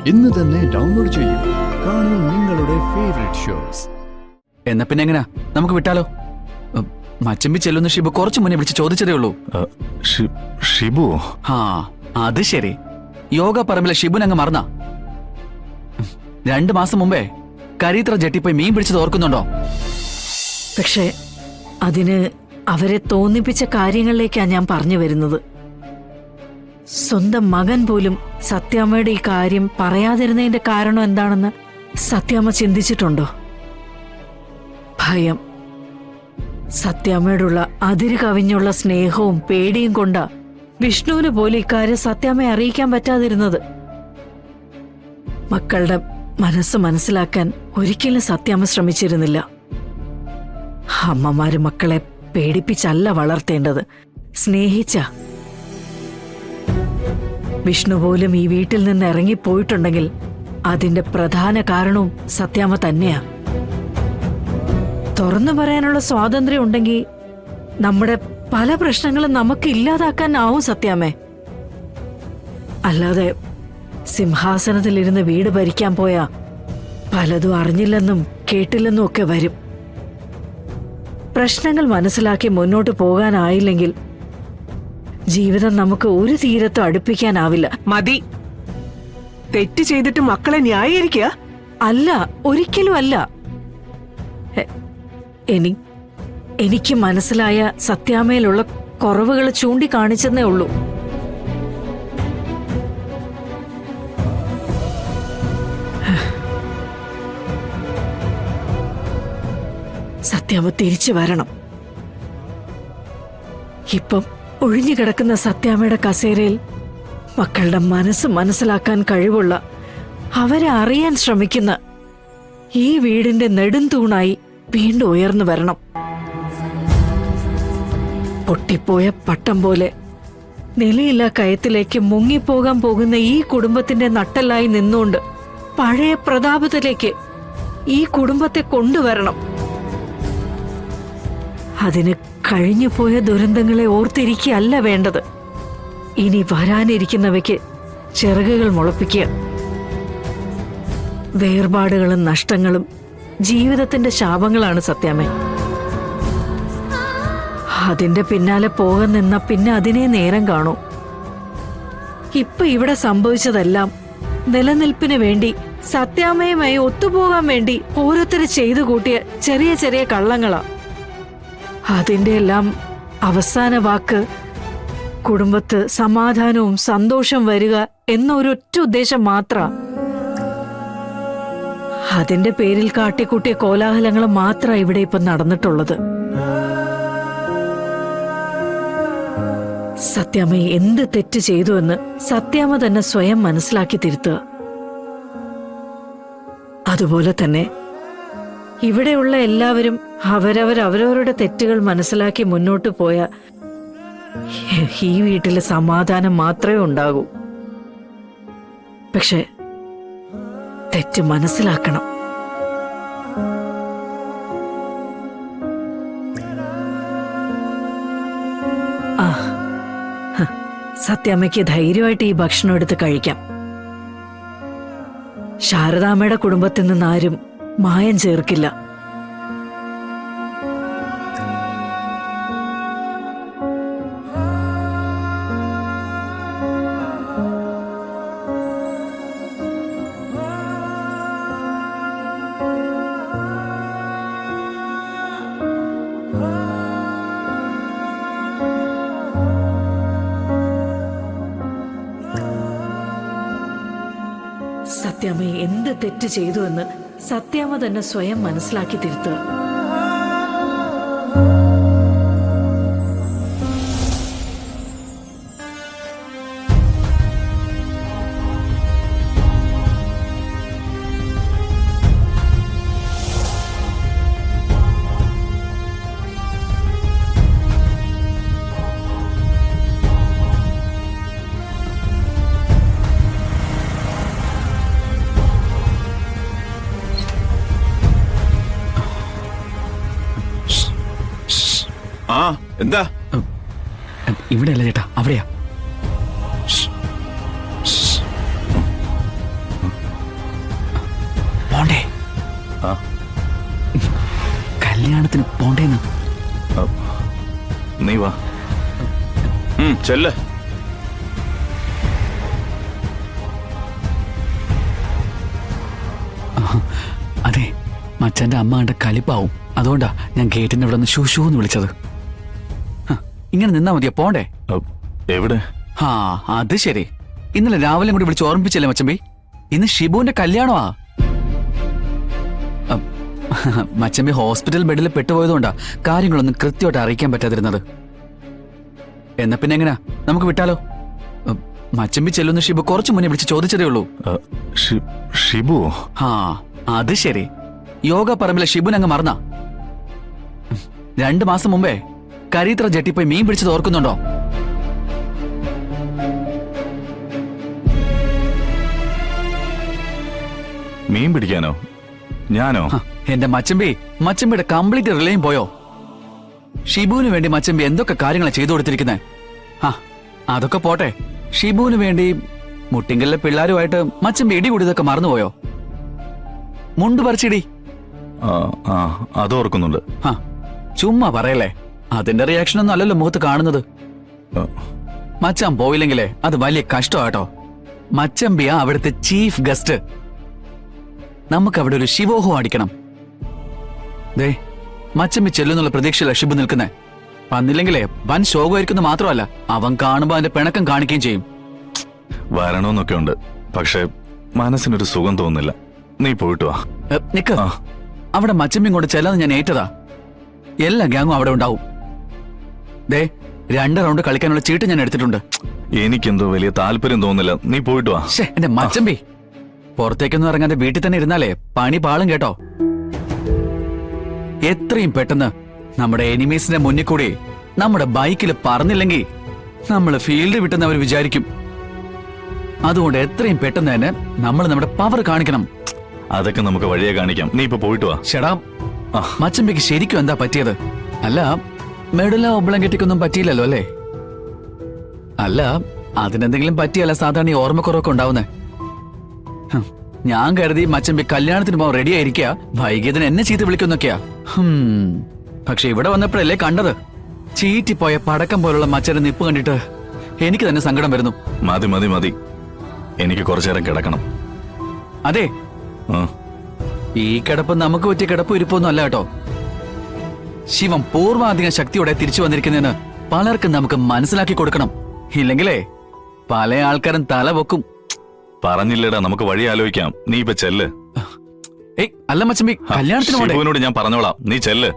ഇന്ന് തന്നെ ഡൗൺലോഡ് ചെയ്യൂ. കാണൂ നിങ്ങളുടെ ഫേവറേറ്റ് ഷോസ്. എന്നാ പിന്നെ എങ്ങനാ, നമുക്ക് വിട്ടാലോ? മച്ചമ്പി ചെല്ലുന്ന ഷിബു കുറച്ചു മുന്നേ വിളിച്ച് ചോദിച്ചതേ ഉള്ളൂ. ഷിബു? ആ അത് ശരി. യോഗ പറമ്പിലെ ഷിബുൻ അങ്ങ് മറന്ന? 2 മാസം മുമ്പേ കരീത്ര ജെട്ടിപ്പോയി മീൻ പിടിച്ചത് ഓർക്കുന്നുണ്ടോ? പക്ഷെ അതിന് അവരെ തോന്നിപ്പിച്ച കാര്യങ്ങളിലേക്കാ ഞാൻ പറഞ്ഞു വരുന്നത്. സ്വന്തം മകൻ പോലും സത്യാമ്മയുടെ ഈ കാര്യം പറയാതിരുന്നതിന്റെ കാരണം എന്താണെന്ന് സത്യാമ്മ ചിന്തിച്ചിട്ടുണ്ടോ? ഭയം. സത്യാമ്മയോടുള്ള അതിര് കവിഞ്ഞുള്ള സ്നേഹവും പേടിയും കൊണ്ടാ വിഷ്ണുവിന് പോലും ഇക്കാര്യം സത്യാമ്മയെ അറിയിക്കാൻ പറ്റാതിരുന്നത്. മക്കളുടെ മനസ്സ് മനസ്സിലാക്കാൻ ഒരിക്കലും സത്യാമ്മ ശ്രമിച്ചിരുന്നില്ല. അമ്മമാര് മക്കളെ പേടിപ്പിച്ചല്ല വളർത്തേണ്ടത്, സ്നേഹിച്ച. വിഷ്ണു പോലും ഈ വീട്ടിൽ നിന്ന് ഇറങ്ങിപ്പോയിട്ടുണ്ടെങ്കിൽ അതിന്റെ പ്രധാന കാരണവും സത്യാമ്മ തന്നെയാ. തുറന്നു പറയാനുള്ള സ്വാതന്ത്ര്യം ഉണ്ടെങ്കിൽ നമ്മുടെ പല പ്രശ്നങ്ങളും നമുക്ക് ഇല്ലാതാക്കാനാവും സത്യാമ്മേ. അല്ലാതെ സിംഹാസനത്തിലിരുന്ന് വീട് ഭരിക്കാൻ പോയാ പലതും അറിഞ്ഞില്ലെന്നും കേട്ടില്ലെന്നും ഒക്കെ വരും. പ്രശ്നങ്ങൾ മനസ്സിലാക്കി മുന്നോട്ട് പോകാനായില്ലെങ്കിൽ ജീവിതം നമുക്ക് ഒരു തീരത്തും അടുപ്പിക്കാനാവില്ല. മതി. തെറ്റ് ചെയ്തിട്ട് മക്കളെ ന്യായീകരിക്കുക അല്ല, ഒരിക്കലും അല്ല. എനിക്ക് മനസ്സിലായ സത്യാമ്മയിലുള്ള കുറവുകൾ ചൂണ്ടിക്കാണിച്ചെന്നേ ഉള്ളൂ. സത്യാമ്മ തിരിച്ചു വരണം. ഇപ്പം ഒഴിഞ്ഞുകിടക്കുന്ന സത്യാമ്മയുടെ കസേരയിൽ മക്കളുടെ മനസ്സ് മനസ്സിലാക്കാൻ കഴിവുള്ള, അവരെ അറിയാൻ ശ്രമിക്കുന്ന ഈ വീടിന്റെ നെടുംതൂണായി വീണ്ടും ഉയർന്നു വരണം. പൊട്ടിപ്പോയ പട്ടം പോലെ നിലയില്ലാ കയത്തിലേക്ക് മുങ്ങിപ്പോകാൻ പോകുന്ന ഈ കുടുംബത്തിന്റെ നട്ടലായി നിന്നുകൊണ്ട് പഴയ പ്രതാപത്തിലേക്ക് ഈ കുടുംബത്തെ കൊണ്ടുവരണം. അതിന് കഴിഞ്ഞുപോയ ദുരന്തങ്ങളെ ഓർത്തിരിക്കുകയല്ല വേണ്ടത്. ഇനി വരാനിരിക്കുന്നവയ്ക്ക് ചിറകുകൾ മുളപ്പിക്കുക. വേർപാടുകളും നഷ്ടങ്ങളും ജീവിതത്തിന്റെ ശാപങ്ങളാണ് സത്യാമ്മ. അതിന്റെ പിന്നാലെ പോകാൻ നിന്ന പിന്നെ അതിനെ നേരം കാണൂ. ഇപ്പൊ ഇവിടെ സംഭവിച്ചതെല്ലാം നിലനിൽപ്പിന് വേണ്ടി സത്യാമ്മയുമായി ഒത്തുപോകാൻ വേണ്ടി ഓരോരുത്തര് ചെയ്തു കൂട്ടിയ ചെറിയ ചെറിയ കള്ളങ്ങളാ. അതിന്റെ എല്ലാം അവസാന വാക്ക് കുടുംബത്ത് സമാധാനവും സന്തോഷം വരിക എന്നൊരൊറ്റ ഉദ്ദേശം മാത്ര. അതിന്റെ പേരിൽ കാട്ടിക്കൂട്ടിയ കോലാഹലങ്ങൾ മാത്രം ഇവിടെ ഇപ്പൊ നടന്നിട്ടുള്ളത്. സത്യാമ്മ എന്ത് തെറ്റ് ചെയ്തു എന്ന് സത്യാമ്മ തന്നെ സ്വയം മനസ്സിലാക്കി തിരുത്തുക. അതുപോലെ തന്നെ ഇവിടെയുള്ള എല്ലാവരും അവരവരുടെ തെറ്റുകൾ മനസ്സിലാക്കി മുന്നോട്ട് പോയ ഈ വീട്ടില് സമാധാനം മാത്രമേ ഉണ്ടാകൂ. പക്ഷെ തെറ്റ് മനസ്സിലാക്കണം. സത്യാമ്മയ്ക്ക് ധൈര്യമായിട്ട് ഈ ഭക്ഷണം എടുത്ത് കഴിക്കാം. ശാരദാമ്മയുടെ കുടുംബത്തിൽ നിന്ന് ആരും മായം ചേർക്കില്ല. സത്യാമ്മ എന്ത് തെറ്റ് ചെയ്തു എന്ന് സത്യാമ്മ തന്നെ സ്വയം മനസ്സിലാക്കി തിരുത്തുക. എന്താ? ഇവിടെയല്ല ചേട്ടാ, അവിടെയാ. പോണ്ടേ? ആ, കല്യാണത്തിന് പോണ്ടേന്ന്. ആ, നീ വാ. ചെല്ല്. അതെ, മച്ചാന്റെ അമ്മ കണ്ട കലിപ്പാവും. അതുകൊണ്ടാ ഞാൻ ഗേറ്റിന്റെ ഇവിടെ നിന്ന് ഷൂ എന്ന് വിളിച്ചത്. ഇങ്ങനെ നിന്നാ മതിയോ? പോണ്ടേ? എവിടെ? ആ, അത് ശരി. ഇന്നലെ രാവിലെ കൂടി വിളിച്ച് ഓർമ്മിപ്പിച്ചല്ലേ മച്ചമ്പി? ഇന്ന് ഷിബുവിന്റെ കല്യാണമാ. മച്ചമ്പി ഹോസ്പിറ്റൽ ബെഡിൽ പെട്ടുപോയതുകൊണ്ടാ കാര്യങ്ങളൊന്നും കൃത്യമായിട്ട് അറിയിക്കാൻ പറ്റാതിരുന്നത്. എന്നാ പിന്നെ എങ്ങനാ, നമുക്ക് വിട്ടാലോ? മച്ചമ്പി ചെല്ലുന്ന ഷിബു കുറച്ചു മുന്നേ വിളിച്ച് ചോദിച്ചതേ ഉള്ളൂ. ഷിബു? ആ, അത് ശരി. യോഗ പറമ്പിലെ ഷിബുനങ്ങ് മറന്നാ? 2 മാസം മുമ്പേ കരീത്ര ജെട്ടി പോയി മീൻ പിടിച്ചത് ഓർക്കുന്നുണ്ടോ? മീൻ പിടിക്കാനോ? ഞാനോ? എന്റെ മച്ചമ്പിയുടെ കംപ്ലീറ്റ് റിലേയും പോയോ? ഷിബുവിന് വേണ്ടി മച്ചമ്പി എന്തൊക്കെ കാര്യങ്ങളാണ് ചെയ്തു കൊടുത്തിരിക്കുന്നത്. അതൊക്കെ പോട്ടെ, ഷിബുവിന് വേണ്ടി മുട്ടിങ്കലിലെ പിള്ളേരുമായിട്ട് മച്ചമ്പി ഇടി കൂടിയതൊക്കെ മറന്നുപോയോ? മുണ്ട് പറിച്ചിടി. അത് ഓർക്കുന്നുണ്ട്. ചുമ്മാ പറയല്ലേ, അതിന്റെ റിയാക്ഷൻ ഒന്നും അല്ലല്ലോ മുഖത്ത് കാണുന്നത്. മച്ചാൻ പോയില്ലെങ്കിലേ അത് വലിയ കഷ്ടമാട്ടോ. മച്ചമ്പിയാ അവിടുത്തെ ചീഫ് ഗസ്റ്റ്. നമുക്ക് അവിടെ ഒരു ശിവോഹം അടിക്കണം. ദേ, മച്ചമ്പി ചെല്ലുന്നുള്ള പ്രതീക്ഷയില്ല ഷിബു നിൽക്കുന്നേ. വന്നില്ലെങ്കിലേ വൻ ശോകമായിരിക്കുന്നു മാത്രമല്ല, അവൻ കാണുമ്പോ അതിന്റെ പിണക്കം കാണിക്കുകയും ചെയ്യും. വരണമെന്നൊക്കെ ഉണ്ട്, പക്ഷെ മനസ്സിനൊരു സുഖം തോന്നുന്നില്ല. നീ പോയിട്ട് വാ. നിക്ക്, അവിടെ മച്ചമ്പിയും കൊണ്ട് ചെല്ലാന്ന് ഞാൻ ഏറ്റതാ. എല്ലാ ഗ്യാങ്ങും അവിടെ ഉണ്ടാവും. ദേ, 2 റൗണ്ട് കളിക്കാനുള്ള ചീട്ട് ഞാൻ എടുത്തിട്ടുണ്ട്. എനിക്കെന്തോ വലിയ താല്പര്യം തോന്നുന്നില്ല. നീ പോയിട്ട് വാ. എന്റെ മച്ചമ്പി, പുറത്തേക്കൊന്നും ഇറങ്ങാതെ വീട്ടിൽ തന്നെ ഇരുന്നാലേ പണി പാളും കേട്ടോ. എത്രയും പെട്ടെന്ന് നമ്മുടെ എനിമീസിന്റെ മുന്നിൽ കൂടി നമ്മുടെ ബൈക്കിൽ പറന്നില്ലെങ്കിൽ നമ്മൾ ഫീൽഡ് വിട്ടെന്ന് അവർ വിചാരിക്കും. അതുകൊണ്ട് എത്രയും പെട്ടെന്ന് തന്നെ നമ്മൾ നമ്മുടെ പവർ കാണിക്കണം. അതൊക്കെ നമുക്ക് വഴിയെ കാണിക്കാം. നീ ഇപ്പൊ പോയിട്ട് വാ. ഷെടാ, മച്ചമ്പിക്ക് ശരിക്കും എന്താ പറ്റിയത്? അല്ല, മെഡല ഒബ്ലങ്കെറ്റിക്കൊന്നും പറ്റിയില്ലല്ലോ അല്ലേ? അല്ല, അതിനെന്തെങ്കിലും പറ്റിയല്ല സാധാരണ ഈ ഓർമ്മക്കുറവൊക്കെ ഉണ്ടാവുന്നേ. ഞാൻ കരുതി മച്ചമ്പി കല്യാണത്തിന് പോകാൻ റെഡി ആയിരിക്കാ, വൈകിയതിന് എന്നെ ചീത്ത വിളിക്കുന്നൊക്കെയാ. പക്ഷെ ഇവിടെ വന്നപ്പോഴല്ലേ കണ്ടത്. ചീറ്റിപ്പോയ പടക്കം പോലുള്ള മച്ചന്റെ നിപ്പ് കണ്ടിട്ട് എനിക്ക് തന്നെ സങ്കടം വരുന്നു. മതി മതി മതി, എനിക്ക് കുറച്ചേരം കിടക്കണം. അതെ, ഈ കിടപ്പ് നമുക്ക് പറ്റിയ കിടപ്പ് ഇരിപ്പൊന്നും അല്ല കേട്ടോ. ശിവൻ പൂർവാധികം ശക്തിയോടെ തിരിച്ചു വന്നിരിക്കുന്നതിന് പലർക്കും നമുക്ക് മനസ്സിലാക്കി കൊടുക്കണം. ഇല്ലെങ്കിലേ പല ആൾക്കാരും തല വെക്കും. പറഞ്ഞില്ലേടാ, നമുക്ക് വഴി ആലോചിക്കാം. നീ ഇപ്പൊ ചെല്ല്. അല്ല മച്ചമ്പി, കല്യാണത്തിന് പോണ്ടേ? ഷിബുവിനോട് ഞാൻ പറഞ്ഞോളാം, നീ ചെല്ല്.